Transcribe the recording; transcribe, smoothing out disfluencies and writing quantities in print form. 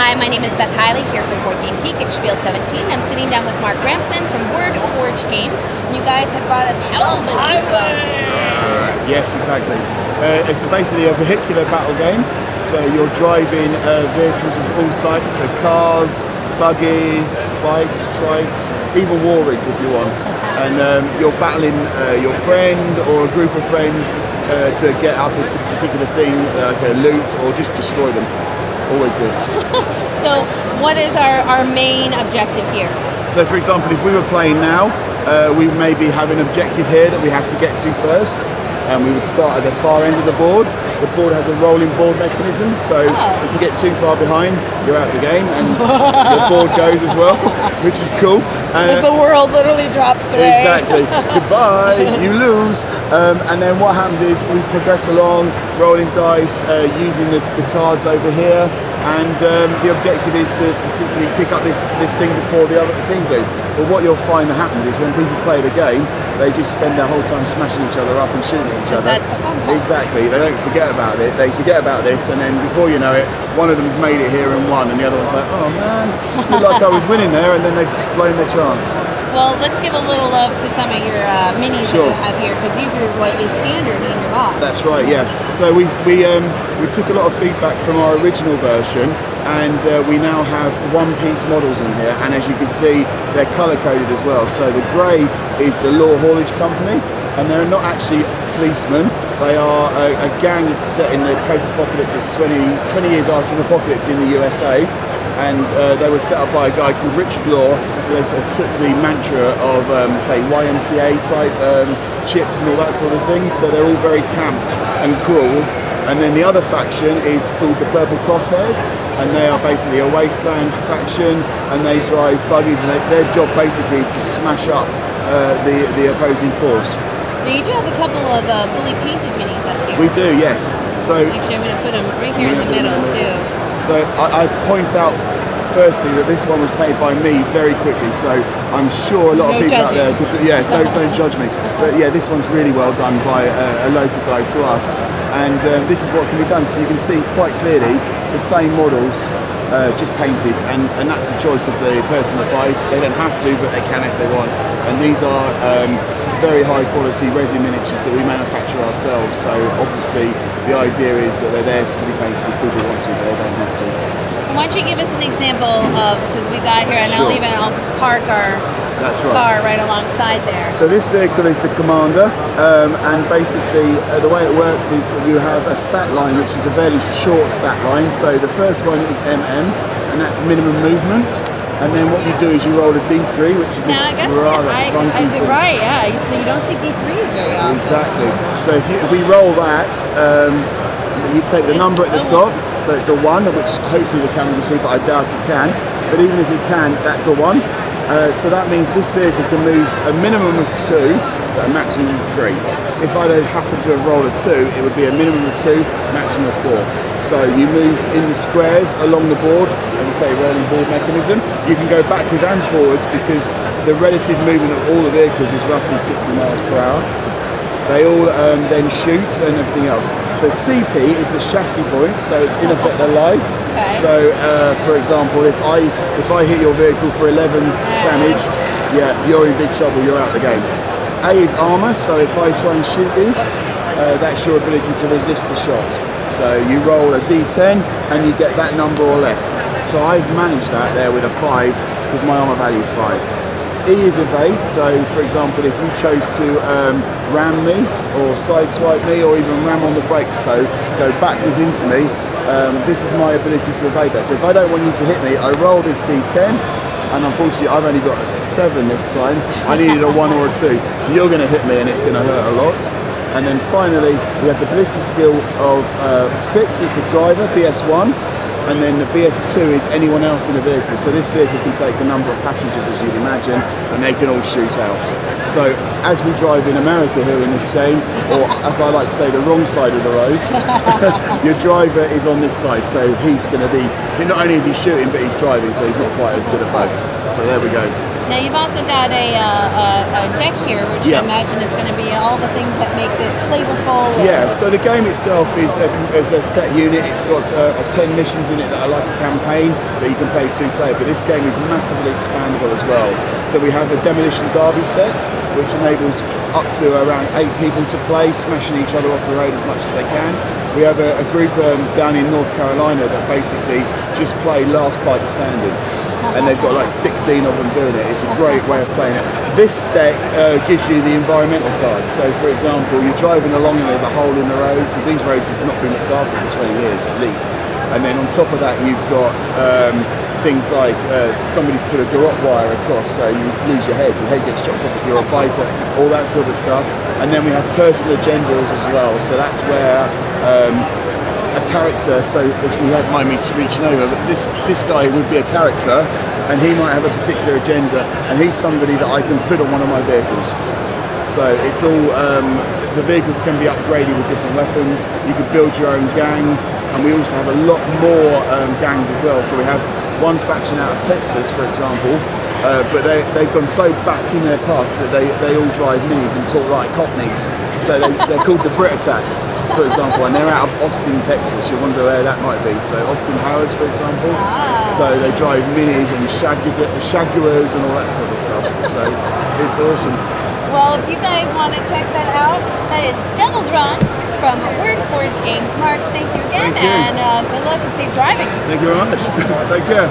Hi, my name is Beth Hiley here from Board Game Geek at SPIEL 17. I'm sitting down with Mark Ramson from Word Forge Games. You guys have brought us Hell's Highway! Yes, exactly. It's basically a vehicular battle game. So you're driving vehicles of all types, so cars, buggies, bikes, trikes, even war rigs if you want. And you're battling your friend or a group of friends to get up a particular thing, like a loot, or just destroy them. Always good. So what is our main objective here? So for example, if we were playing now, we maybe have an objective here that we have to get to first. And we would start at the far end of the board. The board has a rolling board mechanism, so if you get too far behind, you're out of the game, and the board goes as well, which is cool. As the world literally drops away. Exactly. Goodbye, you lose. And then what happens is we progress along, rolling dice, using the cards over here, and the objective is to particularly pick up this thing before the other team do. But what you'll find that happens is when people play the game, they just spend their whole time smashing each other up and shooting each other. That's the fun part. Exactly. They don't forget about it. They forget about this, and then before you know it, one of them's made it here and won, and the other one's like, oh man, looked like I was winning there, and then they've just blown their chance. Well, let's give a little love to some of your minis that you have here, because these are what is standard in your box. That's right. Yes. So we took a lot of feedback from our original version, and we now have one-piece models in here, and as you can see, they're color-coded as well. So the grey is the Law Haulage Company, and they're not actually policemen. They are a gang set in the post-apocalyptic 20 years after an apocalypse in the USA, and they were set up by a guy called Richard Law. So they sort of took the mantra of, say, YMCA type chips and all that sort of thing. So they're all very camp and cruel. And then the other faction is called the Purple Crosshairs, and they are basically a wasteland faction, and they drive buggies, and their job basically is to smash up the opposing force. Now you do have a couple of fully painted minis up here. We do, yes. So actually, I'm going to put them right here in the middle too. So I point out firstly that this one was painted by me very quickly, so I'm sure a lot of people out there could do, yeah, don't judge me. But yeah, this one's really well done by a local guy to us, and this is what can be done. So you can see quite clearly the same models, just painted, and that's the choice of the person that buys. They don't have to, but they can if they want. And these are very high quality resin miniatures that we manufacture ourselves, so obviously the idea is that they're there to be painted if people want to, but they don't have to. Why don't you give us an example of, because we got here, and I'll park our car right alongside there. So this vehicle is the Commander, and basically the way it works is that you have a stat line, which is a fairly short stat line. So the first one is MM, and that's minimum movement. And then what you do is you roll a D3, which is this rather funky thing. Right, yeah. So you don't see D3s very often. Exactly. So if we roll that, you take the number at the top, so it's a 1, which hopefully the camera can see, but I doubt it can. But even if you can, that's a 1. So that means this vehicle can move a minimum of 2, but a maximum of 3. If I happen to have rolled a 2, it would be a minimum of 2, maximum of 4. So you move in the squares along the board, as I say, rolling board mechanism. You can go backwards and forwards because the relative movement of all the vehicles is roughly 60 miles per hour. They all then shoot and everything else. So CP is the chassis point, so it's in effect their life. Okay. So for example, if I hit your vehicle for 11 damage, yeah, you're in big trouble, you're out of the game. A is armour, so if I try and shoot you, that's your ability to resist the shot. So you roll a D10 and you get that number or less. So I've managed that there with a 5 because my armour value is 5. E is evade, so for example if you chose to ram me or sideswipe me or even ram on the brakes, so go backwards into me, this is my ability to evade that. So if I don't want you to hit me, I roll this D10, and unfortunately I've only got a 7 this time. I needed a 1 or a 2, so you're going to hit me and it's going to hurt a lot. And then finally we have the ballistic skill of 6 is the driver, BS1. And then the BS2 is anyone else in the vehicle. So this vehicle can take a number of passengers, as you'd imagine, and they can all shoot out. So as we drive in America here in this game, or as I like to say, the wrong side of the road, your driver is on this side. So he's going to be, not only is he shooting, but he's driving, so he's not quite as good at both. So there we go. Now you've also got a deck here, which I imagine is going to be all the things that make this flavorful. Yeah, so the game itself is a set unit. It's got 10 missions in it that are like a campaign that you can play 2-player, but this game is massively expandable as well. So we have a Demolition Derby set, which enables up to around 8 people to play, smashing each other off the road as much as they can. We have a group down in North Carolina that basically just play last bite standing. And they've got like 16 of them doing it. It's a great way of playing it. This deck gives you the environmental cards. So for example, you're driving along and there's a hole in the road, because these roads have not been looked after for 20 years at least. And then on top of that, you've got things like somebody's put a garrote wire across, so you lose your head gets chopped off if you're a biker, all that sort of stuff. And then we have personal agendas as well. So that's where a character, so if you don't mind me reaching over, but this guy would be a character, and he might have a particular agenda, and he's somebody that I can put on one of my vehicles. So it's all, the vehicles can be upgraded with different weapons, you can build your own gangs, and we also have a lot more gangs as well. So we have one faction out of Texas, for example, but they've gone so back in their past that they all drive minis and talk like Cockneys. So they're called the Brit Attack, for example, and they're out of Austin, Texas. You wonder where that might be. So Austin Powers, for example. So they drive minis and Jaguars and all that sort of stuff. So it's awesome. Well, if you guys want to check that out, that is Devil's Run from Word Forge Games. Mark, thank you again, Thank you. and good luck and safe driving. Thank you very much. Take care.